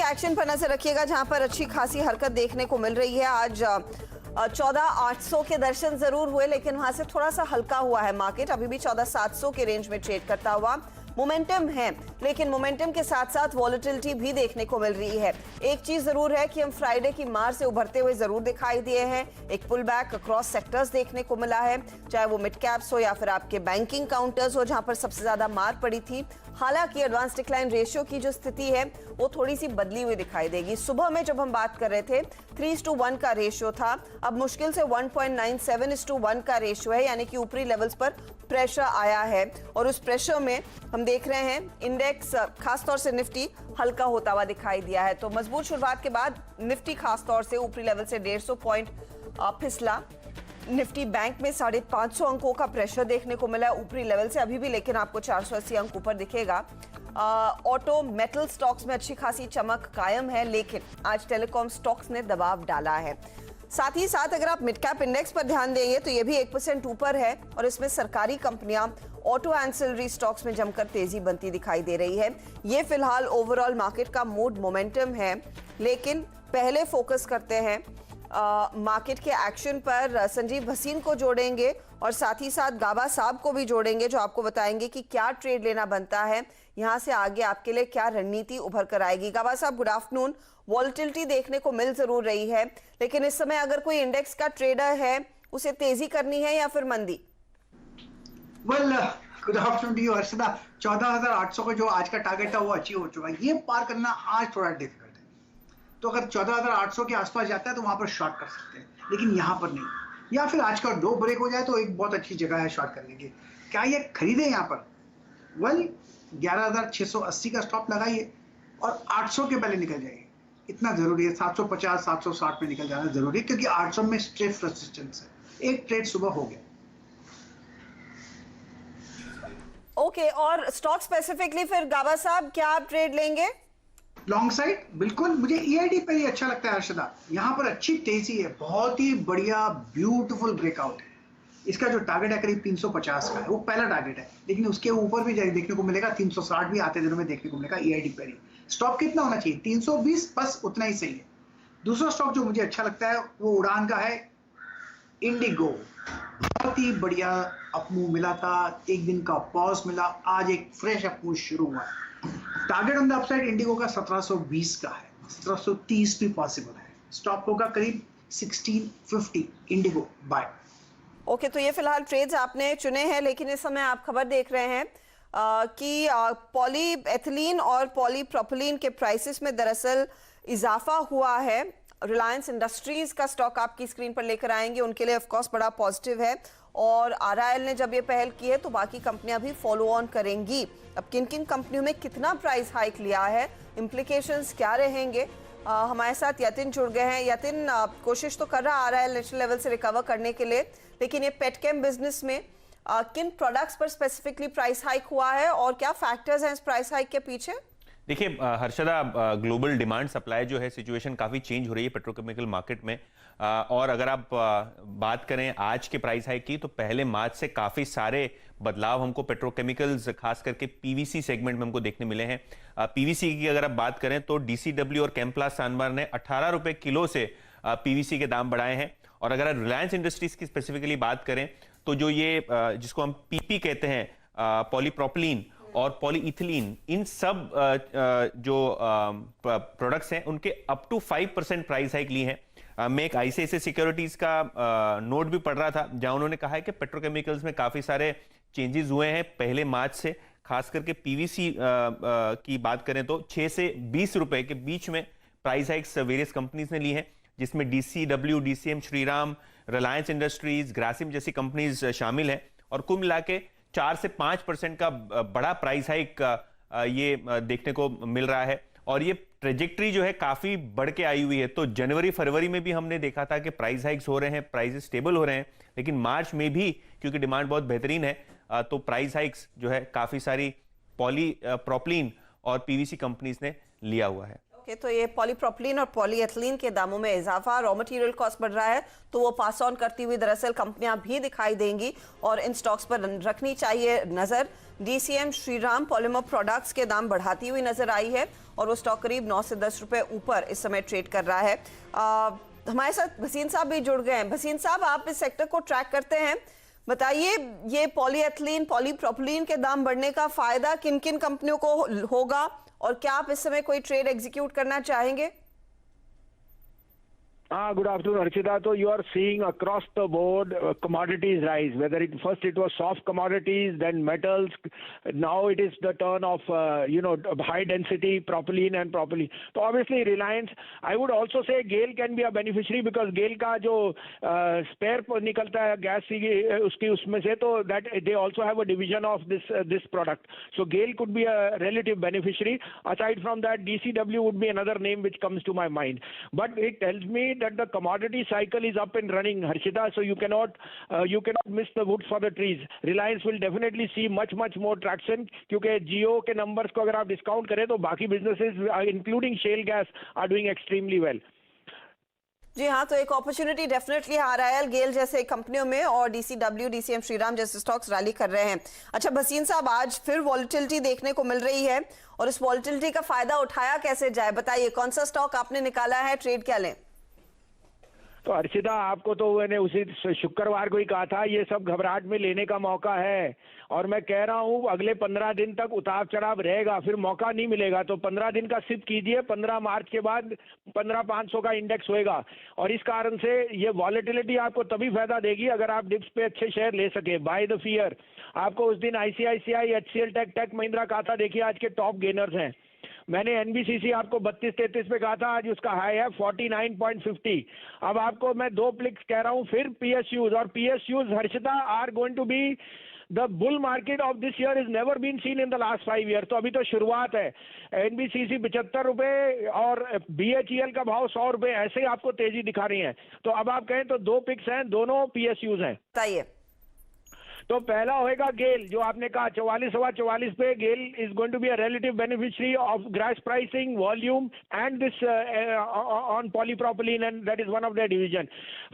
Action पर नजर रखिएगा, जहां पर अच्छी खासी हरकत देखने को मिल रही है। आज 14,800 के दर्शन जरूर हुए, लेकिन वहां से थोड़ा सा हल्का हुआ है मार्केट। अभी भी 14,700 के रेंज में ट्रेड करता हुआ। मोमेंटम है, लेकिन मोमेंटम के साथ साथ वॉलेटिलिटी भी देखने को मिल रही है। एक चीज जरूर है कि हम फ्राइडे की मार से उभरते हुए जरूर दिखाई दिए हैं। एक पुल बैक अक्रॉस सेक्टर्स देखने को मिला है, चाहे वो मिड कैप्स हो या फिर आपके बैंकिंग काउंटर्स हो, जहां पर सबसे ज्यादा मार पड़ी थी। हालांकि एडवांस डिक्लाइन रेशियो की जो स्थिति है वो थोड़ी सी बदली हुई दिखाई देगी। सुबह में जब हम बात कर रहे थे 3:1 का रेशियो था, अब मुश्किल से 1.97:1 का रेशियो है, यानी कि ऊपरी लेवल्स पर प्रेशर आया है। और उस प्रेशर में हम देख रहे हैं इंडेक्स खासतौर से निफ्टी हल्का होता हुआ दिखाई दिया है। तो मजबूत शुरुआत के बाद निफ्टी खासतौर से ऊपरी लेवल से 150 पॉइंट फिसला। निफ्टी बैंक में 550 अंकों का प्रेशर देखने को मिला ऊपरी लेवल से अभी भी, लेकिन आपको 480 अंक ऊपर दिखेगा। ऑटो मेटल स्टॉक्स में अच्छी खासी चमक कायम है, लेकिन आज टेलीकॉम स्टॉक्स ने दबाव डाला है। साथ ही साथ अगर आप मिड कैप इंडेक्स पर ध्यान देंगे तो ये भी 1% ऊपर है, और इसमें सरकारी कंपनियां ऑटो एंसिलरी स्टॉक्स में जमकर तेजी बनती दिखाई दे रही है। ये फिलहाल ओवरऑल मार्केट का मूड मोमेंटम है, लेकिन पहले फोकस करते हैं मार्केट के एक्शन पर। संजीव भसीन को जोड़ेंगे और साथ ही साथ गाबा साहब को भी जोड़ेंगे, जो आपको बताएंगे कि क्या ट्रेड लेना बनता है, यहां से आगे आपके लिए क्या रणनीति उभर कर आएगी। गाबा साहब, गुड आफ्टरनून। वॉलेटिलिटी देखने को मिल जरूर रही है, लेकिन इस समय अगर कोई इंडेक्स का ट्रेडर है, उसे तेजी करनी है या फिर मंदी? Good afternoon to you Harshada. 14,800 का जो आज का टारगेट था वो अचीव हो चुका है। ये पार करना आज थोड़ा डिफिकल्ट है। तो अगर 14,800 के आसपास जाता है तो वहां पर शॉर्ट कर सकते हैं, लेकिन यहां पर नहीं। या फिर आज का लो ब्रेक हो जाए तो एक बहुत अच्छी जगह है शॉर्ट करने की। क्या ये खरीदे यहाँ पर? 11,680 का स्टॉप लगाइए और 800 के पहले निकल जाइए, इतना जरूरी है। 750 760 में निकल जाना जरूरी है, क्योंकि 800 में स्ट्रेफ रेजिस्टेंस है। एक ट्रेड सुबह हो गया। ओके, और स्टॉक स्पेसिफिकली फिर गाबा साहब क्या आप ट्रेड लेंगे? लॉन्ग साइड बिल्कुल मुझे ईआईडी पे ही अच्छा लगता है हर्षदा। यहाँ पर अच्छी तेजी है, बहुत ही बढ़िया ब्यूटीफुल ब्रेकआउट है। इसका जो टारगेट है करीब 350 का है, वो पहला टारगेट है, लेकिन उसके ऊपर भी देखने को मिलेगा। 360 भी आते दिनों में देखने को मिलेगा ईआईडी पर ही। स्टॉप कितना होना चाहिए? 320, बस उतना ही सही है। दूसरा स्टॉक जो मुझे अच्छा लगता है वो उड़ान का है, इंडिगो। बहुत ही बढ़िया अपमूव मिला था, एक दिन का पॉज मिला, आज एक फ्रेश अपमूव शुरू हुआ है। Target on the upside Indigo का 1720 का है, 1730 भी पॉसिबल है। स्टॉप होगा करीब 1650 इंडिगो बाय। ओके, तो ये फिलहाल ट्रेड्स आपने चुने हैं, लेकिन इस समय आप खबर देख रहे हैं कि पॉली एथिलीन और पॉली प्रोपिलीन के प्राइसेस में दरअसल इजाफा हुआ है। रिलायंस इंडस्ट्रीज का स्टॉक आपकी स्क्रीन पर लेकर आएंगे, उनके लिए ऑफ कोर्स बड़ा पॉजिटिव है। और आरआईएल ने जब ये पहल की है तो बाकी कंपनियां भी फॉलो ऑन करेंगी। अब किन किन कंपनियों में कितना प्राइस हाइक लिया है, इम्प्लीकेशंस क्या रहेंगे, हमारे साथ यतिन जुड़ गए हैं। यतिन, कोशिश तो कर रहा है आरआईएल नेशनल लेवल से रिकवर करने के लिए, लेकिन ये पेटकेम बिजनेस में किन प्रोडक्ट्स पर स्पेसिफिकली प्राइस हाइक हुआ है और क्या फैक्टर्स हैं इस प्राइस हाइक के पीछे? देखिए हर्षदा, ग्लोबल डिमांड सप्लाई जो है सिचुएशन काफ़ी चेंज हो रही है पेट्रोकेमिकल मार्केट में। और अगर आप बात करें आज के प्राइस हाइक की, तो पहले मार्च से काफ़ी सारे बदलाव हमको पेट्रोकेमिकल्स खास करके पीवीसी सेगमेंट में हमको देखने मिले हैं। पीवीसी की अगर आप बात करें तो डीसीडब्ल्यू और केम्प्लास सानबार ने 18 रुपए किलो से पीवीसी के दाम बढ़ाए हैं। और अगर आप रिलायंस इंडस्ट्रीज की स्पेसिफिकली बात करें तो जो ये जिसको हम पीपी कहते हैं, पॉलीप्रोपिलीन और पॉलीइथिलीन, इन सब जो प्रोडक्ट्स हैं उनके अप टू 5% प्राइस हाइक ली है। मैं एक आईसीआईसीआई सिक्योरिटीज का नोट भी पढ़ रहा था, जहां उन्होंने कहा है कि पेट्रोकेमिकल्स में काफी सारे चेंजेस हुए हैं पहले मार्च से। खास करके पीवीसी की बात करें तो 6 से 20 रुपए के बीच में प्राइस हाइक्स वेरियस कंपनीज ने ली है, जिसमें DCW, DCM, Shriram, Reliance industries, Grasim जैसी कंपनीज शामिल है। और कुल मिला के 4 से 5% का बड़ा प्राइस हाइक ये देखने को मिल रहा है। और ये ट्रेजेक्ट्री जो है काफी बढ़ के आई हुई है। तो जनवरी फरवरी में भी हमने देखा था कि प्राइस हाइक्स हो रहे हैं, प्राइसेस स्टेबल हो रहे हैं, लेकिन मार्च में भी क्योंकि डिमांड बहुत बेहतरीन है तो प्राइस हाइक्स जो है काफी सारी पॉली प्रोपिलीन और पीवीसी कंपनीज ने लिया हुआ है। ओके, तो ये पॉलीप्रोपिलीन और पॉलीएथिलीन के दामों में इजाफा, रॉ मटेरियल कॉस्ट बढ़ रहा है तो वो पास ऑन करती हुई दरअसल कंपनियां भी दिखाई देंगी और इन स्टॉक्स पर रखनी चाहिए नजर। डीसीएम श्रीराम पॉलीमर प्रोडक्ट्स के दाम बढ़ाती हुई नजर आई है और वो स्टॉक करीब 9 से 10 रुपए ऊपर इस समय ट्रेड कर रहा है। हमारे साथ भसीन साहब भी जुड़ गए हैं। भसीन साहब, आप इस सेक्टर को ट्रैक करते हैं, बताइए ये पॉलीएथिलीन पॉलीप्रोपिलीन के दाम बढ़ने का फायदा किन किन कंपनियों को होगा और क्या आप इस समय कोई ट्रेड एग्जीक्यूट करना चाहेंगे? Good afternoon, Archita. So you are seeing across the board commodities rise. Whether first it was soft commodities, then metals. Now it is the turn of high density propylene and propylene. So obviously Reliance. I would also say GAIL can be a beneficiary because GAIL का जो spare निकलता है gas उसकी उसमें से, तो that they also have a division of this product. So GAIL could be a relative beneficiary. Aside from that, DCW would be another name which comes to my mind. But it tells me that the commodity cycle is up and running, Harshita, so you cannot miss the wood for the trees. Reliance will definitely see much more traction क्योंकि Jio के numbers को अगर आप discount करें तो बाकी businesses including shale gas are doing extremely well. जी हाँ, तो एक अपॉर्चुनिटी डेफिनेटली आ रहा है गेल जैसे कंपनियों में और डीसीडब्ल्यू डीसीएम श्रीराम जैसे स्टॉक्स रैली कर रहे हैं। अच्छा भसीन साहब, आज फिर वॉलेटिलिटी देखने को मिल रही है और इस वॉलेटिलिटी का फायदा उठाया कैसे जाए, बताइए कौन सा स्टॉक आपने निकाला है, ट्रेड क्या लें? तो अर्चिता, आपको तो मैंने उसी शुक्रवार को ही कहा था ये सब घबराहट में लेने का मौका है और मैं कह रहा हूँ अगले 15 दिन तक उतार चढ़ाव रहेगा, फिर मौका नहीं मिलेगा। तो 15 दिन का सिप कीजिए, 15 मार्च के बाद 15,500 का इंडेक्स होएगा और इस कारण से ये वॉलेटिलिटी आपको तभी फायदा देगी अगर आप डिप्स पे अच्छे शेयर ले सके। बाय द फियर आपको उस दिन आईसीआईसीआई, एचसीएल टेक महिंद्रा कहा था, देखिए आज के टॉप गेनर्स हैं। मैंने एनबीसीसी आपको 32-33 पे कहा था, आज उसका हाई है 49.50। अब आपको मैं 2 क्लिक्स कह रहा हूं फिर पीएसयूज, और PSUs Harshita are going to be the bull market of this year is never been seen in the last 5 year. तो अभी तो शुरुआत है। एनबीसीसी 75 रुपए और बीएचईएल का भाव 100 रुपए, ऐसे ही आपको तेजी दिखा रही है। तो अब आप कहें तो 2 पिक्स हैं, दोनों पीएसयूज हैं। बताइए। तो पहला होएगा गेल, जो आपने कहा 44 पे। GAIL is going to be a relative beneficiary of gas pricing, volume and this on polypropylene, and that is one of their division.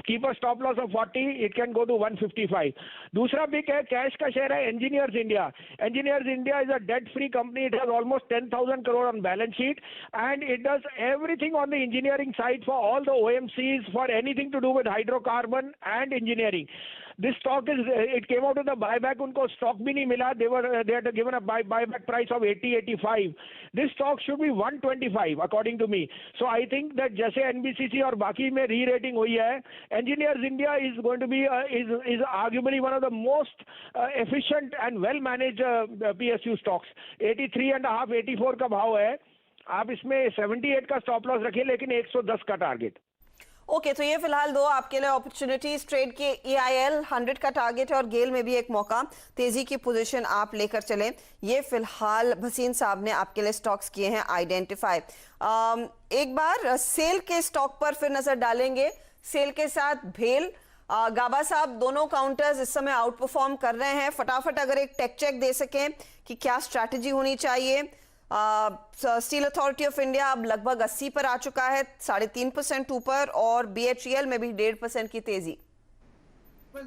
Keep a stop loss of 40, it can go to 155। दूसरा pick है, cash का share है Engineers India. Engineers India is a debt free company, it has almost 10,000 crore on balance sheet and it does everything on the engineering side for all the OMCs, for anything to do with hydrocarbon and engineering. This stock is, it came out of the buyback, उनको stock भी नहीं मिला, they had given a buyback price of 80-85. This stock should be 125 according to me. So I think that जैसे NBCC और बाकी में re-rating हुई है, Engineers India is going to be is arguably one of the most efficient and well managed PSU stocks. 83.5, 84 का भाव है, आप इसमें 78 का स्टॉप लॉस रखिए लेकिन 110 का टारगेट। ओके, तो ये फिलहाल 2 आपके लिए अपॉर्चुनिटीज ट्रेड के। EIL 100 का टारगेट है और गेल में भी एक मौका, तेजी की पोजीशन आप लेकर चलें। ये फिलहाल भसीन साहब ने आपके लिए स्टॉक्स किए हैं आइडेंटिफाई। एक बार सेल के स्टॉक पर फिर नजर डालेंगे। सेल के साथ भेल, गाबा साहब, दोनों काउंटर्स इस समय आउट परफॉर्म कर रहे हैं। फटाफट अगर एक टेक चेक दे सकें कि क्या स्ट्रैटेजी होनी चाहिए। स्टील अथॉरिटी ऑफ इंडिया अब लगभग 80 पर आ चुका है, 3.5% ऊपर, और BHEL में भी 1.5% की तेजी।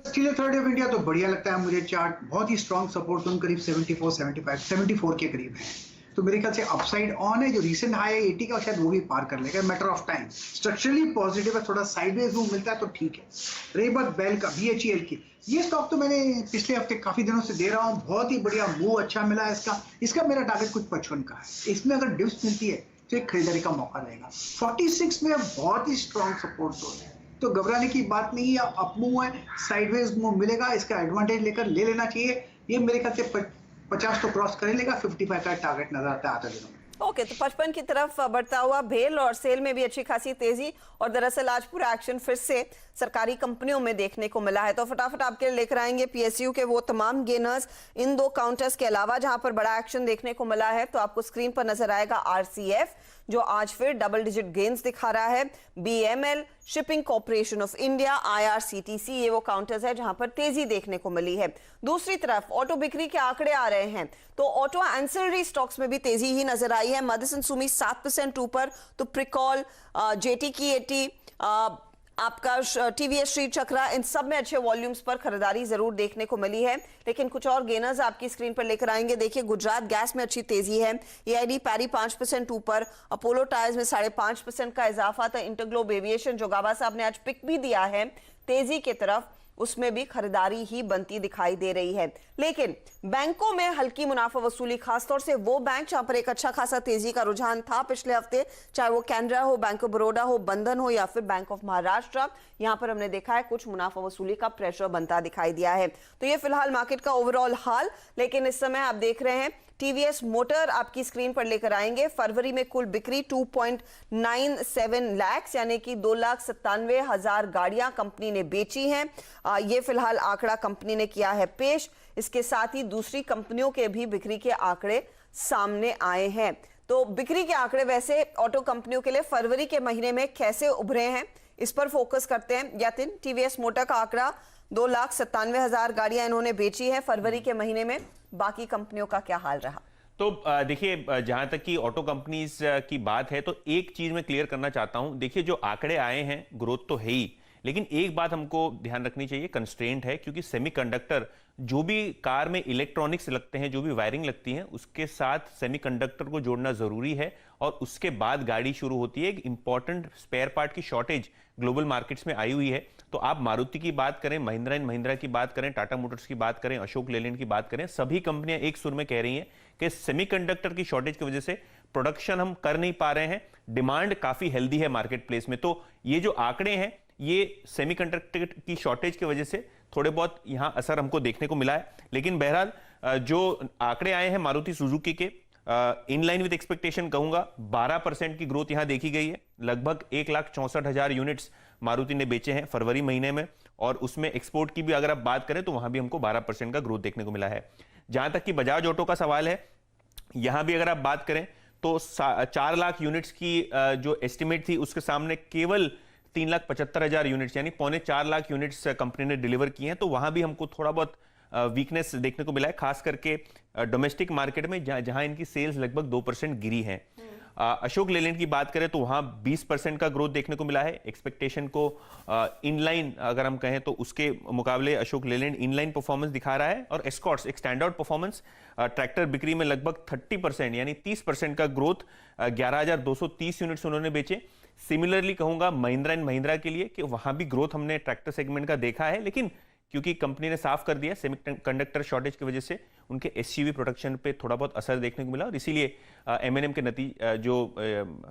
स्टील अथॉरिटी ऑफ इंडिया तो बढ़िया लगता है मुझे, चार्ट बहुत ही स्ट्रॉन्ग सपोर्ट जोन करीब 74 के करीब है, तो मेरे ख्याल से अपसाइड ऑन है। जो रिसेंट हाई है 80 का, शायद वो भी पार कर लेगा, matter of time. Structurally positive है, थोड़ा साइडवेज मूव मिलता है तो ठीक है। रही बात बेल का, BHEL की, ये स्टॉक तो मैंने पिछले हफ्ते काफी दिनों से दे रहा हूँ, बहुत ही बढ़िया मूव अच्छा मिला है इसका मेरा टारगेट कुछ 55 का है। इसमें अगर डिप्स मिलती है तो एक खरीदारी का मौका रहेगा। 46 में बहुत ही स्ट्रॉन्ग सपोर्ट जोन है, तो घबराने की बात नहीं है। अप मूव है, साइडवेज मूव मिलेगा, इसका एडवांटेज लेकर ले लेना चाहिए। ये मेरे ख्याल से 50 तो क्रॉस कर लेगा, 55 का टारगेट नजर आता है आते दिनों में। ओके, तो 55 की तरफ बढ़ता हुआ भेल और सेल में भी अच्छी खासी तेजी, और दरअसल आज पूरा एक्शन फिर से सरकारी कंपनियों में देखने को मिला है। तो फटाफट आपके लिए लेकर आएंगे PSU के वो तमाम गेनर्स इन 2 काउंटर्स के अलावा जहां पर बड़ा एक्शन देखने को मिला है। तो आपको स्क्रीन पर नजर आएगा RCF, जो आज फिर डबल डिजिट गेन्स दिखा रहा है। BML, shipping corporation of India, IRCTC, ये वो काउंटर्स है जहां पर तेजी देखने को मिली है। दूसरी तरफ ऑटो बिक्री के आंकड़े आ रहे हैं तो ऑटो एंसिलरी स्टॉक्स में भी तेजी ही नजर आई है। मदरसन सुमी 7% ऊपर, तो प्रिकॉल, JT की 80, आपका TVS श्री चक्रा, इन सब में अच्छे वॉल्यूम्स पर खरीदारी जरूर देखने को मिली है। लेकिन कुछ और गेनर्स आपकी स्क्रीन पर लेकर आएंगे। देखिए गुजरात गैस में अच्छी तेजी है, AID पैरी 5% ऊपर, अपोलो टायर्स में 5.5% का इजाफा था। इंटरग्लोब एविएशन जो गाबा साहब ने आज पिक भी दिया है तेजी की तरफ, उसमें भी खरीदारी ही बनती दिखाई दे रही है। लेकिन बैंकों में हल्की मुनाफा वसूली, खासतौर से वो बैंक जहां पर एक अच्छा खासा तेजी का रुझान था पिछले हफ्ते, चाहे वो कैनरा हो, बैंक ऑफ बड़ौदा हो, बंधन हो या फिर बैंक ऑफ महाराष्ट्र, यहां पर हमने देखा है कुछ मुनाफा वसूली का प्रेशर बनता दिखाई दिया है। तो ये फिलहाल मार्केट का ओवरऑल हाल। लेकिन इस समय आप देख रहे हैं TVS मोटर आपकी स्क्रीन पर लेकर आएंगे। फरवरी में कुल बिक्री 2.97 लाख यानी कि 2,97,000 गाड़ियां कंपनी ने बेची हैं। ये फिलहाल आंकड़ा कंपनी ने किया है पेश। इसके साथ ही दूसरी कंपनियों के भी बिक्री के आंकड़े सामने आए हैं। तो बिक्री के आंकड़े वैसे ऑटो कंपनियों के लिए फरवरी के महीने में कैसे उभरे हैं, इस पर फोकस करते हैं। यातिन, TVS मोटर का आंकड़ा 2,97,000 गाड़ियां इन्होंने बेची है फरवरी के महीने में, बाकी कंपनियों का क्या हाल रहा? तो देखिए, जहां तक कि ऑटो कंपनीज की बात है तो एक चीज मैं क्लियर करना चाहता हूं। देखिए, जो आंकड़े आए हैं ग्रोथ तो है ही, लेकिन एक बात हमको ध्यान रखनी चाहिए, कंस्ट्रेंट है, क्योंकि सेमीकंडक्टर, जो भी कार में इलेक्ट्रॉनिक्स लगते हैं, जो भी वायरिंग लगती है, उसके साथ सेमीकंडक्टर को जोड़ना जरूरी है और उसके बाद गाड़ी शुरू होती है। एक इंपॉर्टेंट स्पेयर पार्ट की शॉर्टेज ग्लोबल मार्केट्स में आई हुई है। तो आप मारुति की बात करें, महिंद्रा एंड महिंद्रा की बात करें, टाटा मोटर्स की बात करें, अशोक लेलैंड की बात करें, सभी कंपनियां एक सुर में कह रही हैं कि सेमीकंडक्टर की शॉर्टेज की वजह से प्रोडक्शन हम कर नहीं पा रहे हैं, डिमांड काफी हेल्दी है मार्केट प्लेस में। तो ये जो आंकड़े हैं, ये सेमीकंडक्टर की शॉर्टेज की वजह से थोड़े बहुत यहां असर हमको देखने को मिला है। लेकिन बहरहाल जो आंकड़े आए हैं मारुति सुजुकी के, इन लाइन विद एक्सपेक्टेशन कहूंगा, 12% की ग्रोथ यहां देखी गई है। लगभग 1,64,000 यूनिट्स मारुति ने बेचे हैं फरवरी महीने में, और उसमें एक्सपोर्ट की भी अगर आप बात करें तो वहां भी हमको 12% का ग्रोथ देखने को मिला है। जहां तक कि बजाज ऑटो का सवाल है, यहां भी अगर आप बात करें तो 4 लाख यूनिट्स की जो एस्टिमेट थी, उसके सामने केवल 3,75,000 यूनिट्स यानी 3.25 लाख यूनिट्स कंपनी ने डिलीवर किए हैं। तो वहां भी हमको थोड़ा बहुत वीकनेस देखने को मिला है, खास करके डोमेस्टिक मार्केट में जहां इनकी सेल्स लगभग 2% गिरी हैं। अशोक लेलैंड की बात करें तो वहां 20% का ग्रोथ देखने को मिला है। एक्सपेक्टेशन को इनलाइन अगर हम कहें तो उसके मुकाबले अशोक लेलैंड इनलाइन परफॉर्मेंस दिखा रहा है। और एस्कॉर्ट्स एक स्टैंड आउट परफॉर्मेंस, ट्रैक्टर बिक्री में लगभग 30% यानी 30% का ग्रोथ, 11,230 यूनिट्स उन्होंने बेचे। सिमिलरली कहूंगा महिंद्रा एंड महिंद्रा के लिए कि वहां भी ग्रोथ हमने ट्रैक्टर सेगमेंट का देखा है, लेकिन क्योंकि कंपनी ने साफ कर दिया सेमीकंडक्टर शॉर्टेज की वजह से उनके SUV प्रोडक्शन पे थोड़ा बहुत असर देखने को मिला, और इसीलिए M&M के नतीजे जो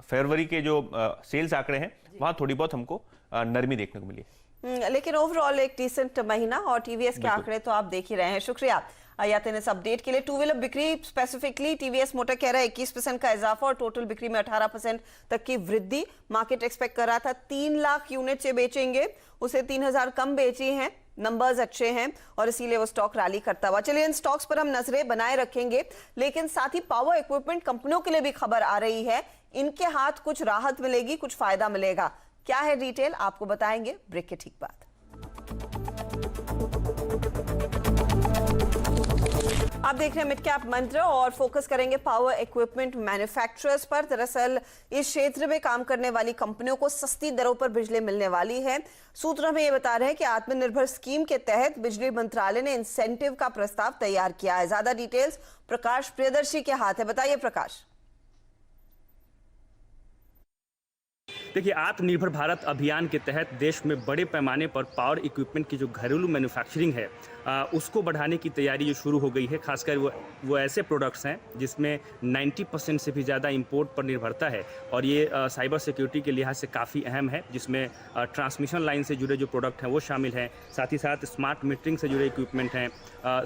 फरवरी के जो सेल्स आंकड़े हैं वहां थोड़ी बहुत हमको नरमी देखने को मिली है। लेकिन ओवरऑल एक डिसेंट महीना, और TVS के आंकड़े तो आप देख ही रहे हैं। शुक्रिया यातिन इस अपडेट के लिए। टू व्हीलर बिक्री स्पेसिफिकली TVS मोटर कह रहा है 21% का इजाफा और टोटल बिक्री में 18% तक की वृद्धि। मार्केट एक्सपेक्ट कर रहा था 3 लाख यूनिट से बेचेंगे, उसे 3,000 कम बेची हैं। नंबर्स अच्छे हैं और इसीलिए वो स्टॉक रैली करता हुआ। चलिए, इन स्टॉक्स पर हम नजरें बनाए रखेंगे, लेकिन साथ ही पावर इक्विपमेंट कंपनियों के लिए भी खबर आ रही है, इनके हाथ कुछ राहत मिलेगी, कुछ फायदा मिलेगा। क्या है डिटेल आपको बताएंगे ब्रेक के ठीक बाद। आप देख रहे हैं मिड कैप मंत्र और फोकस करेंगे पावर इक्विपमेंट मैन्युफैक्चरर्स पर। दरअसल इस क्षेत्र में काम करने वाली कंपनियों को सस्ती दरों पर बिजली मिलने वाली है। सूत्र हमें ये बता रहे हैं कि आत्मनिर्भर स्कीम के तहत बिजली मंत्रालय ने इंसेंटिव का प्रस्ताव तैयार किया है। ज्यादा डिटेल्स प्रकाश प्रियदर्शी के हाथ है, बताइए प्रकाश। देखिए, आत्मनिर्भर भारत अभियान के तहत देश में बड़े पैमाने पर पावर इक्विपमेंट की जो घरेलू मैन्युफैक्चरिंग है उसको बढ़ाने की तैयारी जो शुरू हो गई है। खासकर वो ऐसे प्रोडक्ट्स हैं जिसमें 90% से भी ज़्यादा इंपोर्ट पर निर्भरता है, और ये साइबर सिक्योरिटी के लिहाज से काफ़ी अहम है, जिसमें ट्रांसमिशन लाइन से जुड़े जो प्रोडक्ट हैं वो शामिल हैं, साथ ही साथ स्मार्ट मीटरिंग से जुड़े इक्विपमेंट हैं,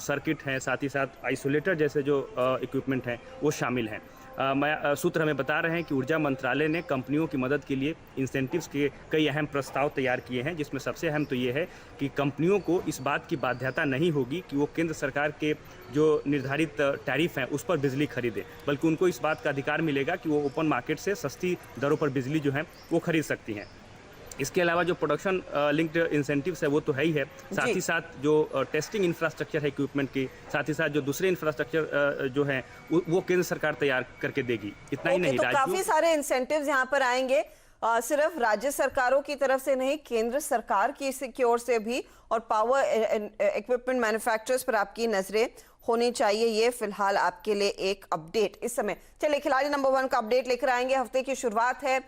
सर्किट हैं, साथ ही साथ आइसोलेटर जैसे जो इक्विपमेंट हैं वो शामिल हैं। सूत्र हमें बता रहे हैं कि ऊर्जा मंत्रालय ने कंपनियों की मदद के लिए इंसेंटिव्स के कई अहम प्रस्ताव तैयार किए हैं, जिसमें सबसे अहम तो ये है कि कंपनियों को इस बात की बाध्यता नहीं होगी कि वो केंद्र सरकार के जो निर्धारित टैरिफ हैं उस पर बिजली खरीदे, बल्कि उनको इस बात का अधिकार मिलेगा कि वो ओपन मार्केट से सस्ती दरों पर बिजली जो है वो खरीद सकती हैं। इसके अलावा जो प्रोडक्शन लिंक्ड इंसेंटिव्स है वो तो है ही है, साथ ही साथ जो टेस्टिंग इंफ्रास्ट्रक्चर है इक्विपमेंट की, साथ ही साथ जो दूसरे इंफ्रास्ट्रक्चर जो है वो केंद्र सरकार तैयार करके देगी। इतना ही नहीं, तो काफी सारे इंसेंटिव्स यहाँ पर आएंगे, सिर्फ राज्य सरकारों की तरफ से नहीं, केंद्र सरकार की ओर से भी, और पावर इक्विपमेंट मैन्युफैक्चरर्स पर आपकी नजरें होनी चाहिए। ये फिलहाल आपके लिए एक अपडेट इस समय। चलिए खिलाड़ी नंबर 1 का अपडेट लेकर आएंगे। हफ्ते की शुरुआत है,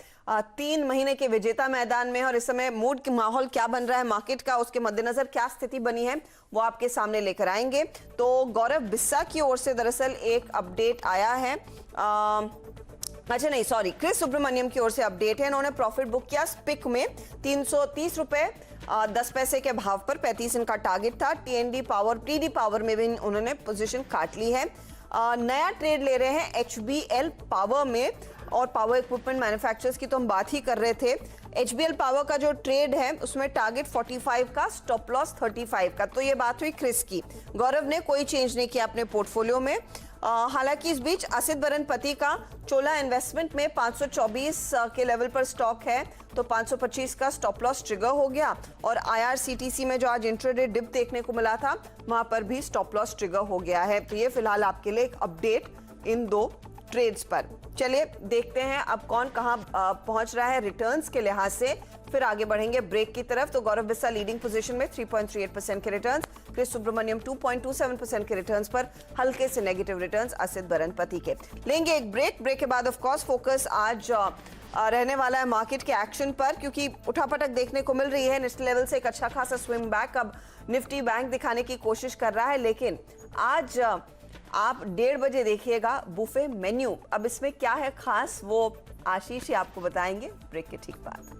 3 महीने के विजेता मैदान में, और इस समय मूड की माहौल क्या बन रहा है मार्केट का, उसके मद्देनजर क्या स्थिति बनी है वो आपके सामने लेकर आएंगे। तो गौरव बिस्सा की ओर से दरअसल एक अपडेट आया है, अच्छा नहीं सॉरी, क्रिस सुब्रमण्यम की ओर से अपडेट है। इन्होंने प्रॉफिट बुक किया स्पिक में 330 रुपए 10 पैसे के भाव पर, 35 इनका टारगेट था। टीडी पावर में भी उन्होंने पोजीशन काट ली है। नया ट्रेड ले रहे हैं HBL पावर में, और पावर इक्विपमेंट मैन्युफैक्चरर्स की तो हम बात ही कर रहे थे। HBL पावर का जो ट्रेड है उसमें टारगेट 45 का, स्टॉप लॉस 35 का। तो ये बात हुई क्रिस की। गौरव ने कोई चेंज नहीं किया अपने पोर्टफोलियो में। हालांकि इस बीच असित बरनपति का चोला इन्वेस्टमेंट में 524 के लेवल पर स्टॉक है, तो 525 का स्टॉप लॉस ट्रिगर हो गया, और IRCTC में जो आज इंट्राडे डिप देखने को मिला था वहां पर भी स्टॉप लॉस ट्रिगर हो गया है। तो ये फिलहाल आपके लिए एक अपडेट इन 2 ट्रेड्स पर। चलिए देखते हैं अब कौन कहां पहुंच रहा है रिटर्न्स के लिहाज से, फिर आगे बढ़ेंगे ब्रेक की तरफ। तो गौरव बिस्सा लीडिंग पोजीशन में 3.38% के रिटर्न्स, क्रिस सुब्रमण्यम 2.27% के रिटर्न्स पर, हल्के से नेगेटिव रिटर्न्स असित बरनपति के। लेंगे एक ब्रेक के बाद ऑफ कोर्स फोकस आज रहने वाला है मार्केट के एक्शन पर, क्योंकि उठापटक देखने को मिल रही है। निफ्टी लेवल से एक अच्छा खासा स्विंग बैक अब निफ्टी बैंक दिखाने की कोशिश कर रहा है, लेकिन आज आप 1:30 बजे देखिएगा बुफे मेन्यू। अब इसमें क्या है खास वो आशीष ही आपको बताएंगे ब्रेक के ठीक बाद।